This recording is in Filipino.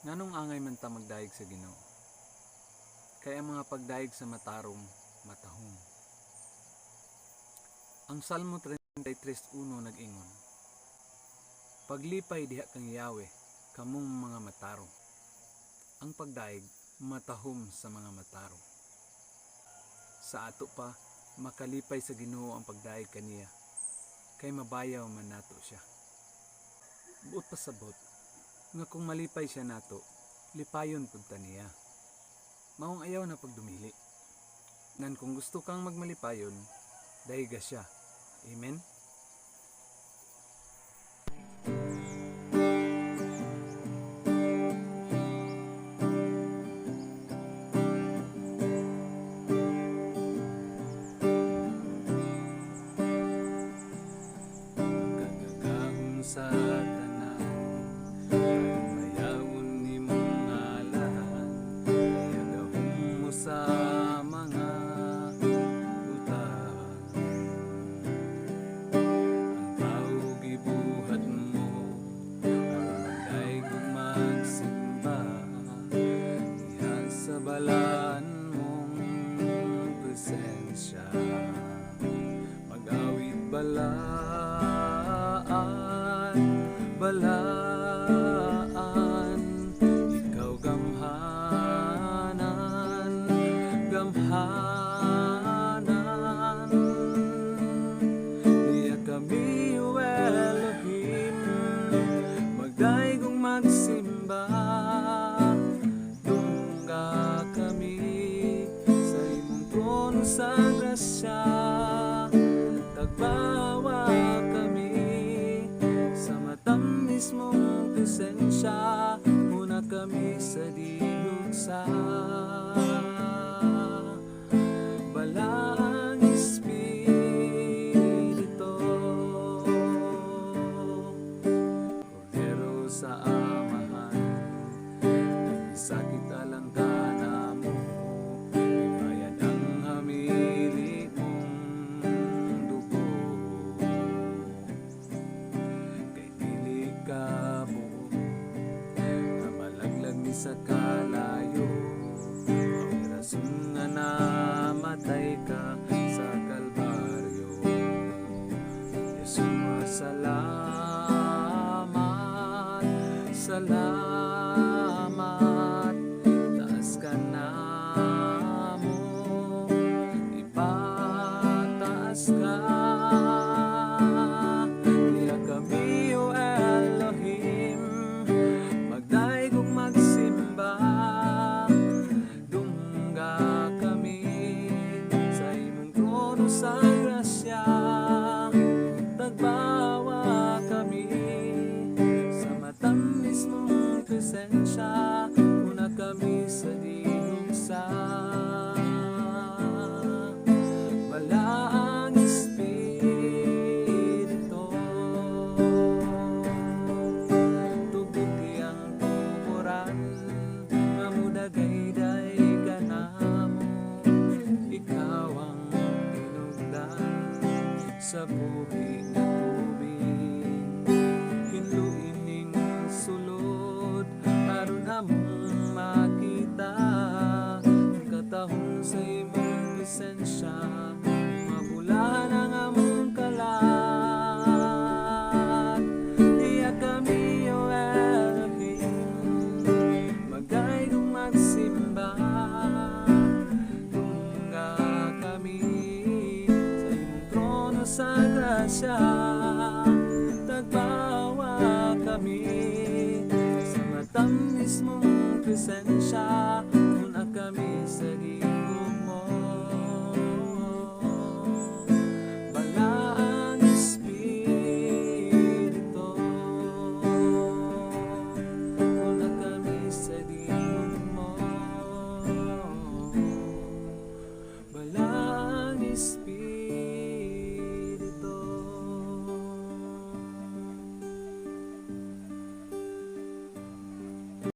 Nganong angay man ta magdaig sa Ginoo? Kaya mga pagdaig sa matarong, matahong. Ang Salmo 33:1 nag-ingon, paglipay diha kang Yahweh, kamong mga matarong. Ang pagdaig, matahom sa mga matarong. Sa ato pa, makalipay sa Ginoo ang pagdaig kaniya, kay mabayaw man nato siya. Buot pasabot, nga kung malipay siya nato, lipayon pud ta niya. Maong ayaw na pagdumili. Ngan kung gusto kang magmalipayon, dahiga siya. Amen? Kagagahon sa tanan, mayawon ni mong ngalan, kaya gahom mo sa mga utang. Ang tao gibuhat mo, aron magdaig ug magsimba, diha sa balaan mong presensya. Mag-awit balaan, ikaw gamhanan, diya kami o Elohim, magdaig ug magsimba, tungga kami sa imong trono sa grasya, tagbawa kami sa matamis mong presensya, muna kami sa digugsa. Balang Espiritu, Kordero sa amahan, sakit alang ka na mo, ibayad ang hamili mong dugo. Kay dili ka buo, na malaglag ni sa kalayo, ang rason nga namatay ka sa Kalbaryo. Yeshua, salamat, salamat, taas ka namo, ipataas ka. Diya kami o Elohim, magdaig ug magsimba, dungga kami sa imong trono sa grasya, tagbawa kami sa matamis mong presensya, muna kami sa digugsa. Balaang Espiritu, tugod kayang tukuran, nga mudagayday ka namo, ikaw ang tinugdan sa buhi nga tubig, hinluining sulod, aron among makita ang katahong sa imong presensya, mabulahan ang among kalat. Diya kami o Elohim, magdaig ug magsimba, tungga kami sa imong trono sa grasya, tagbawa kami sa matamis mong presensya,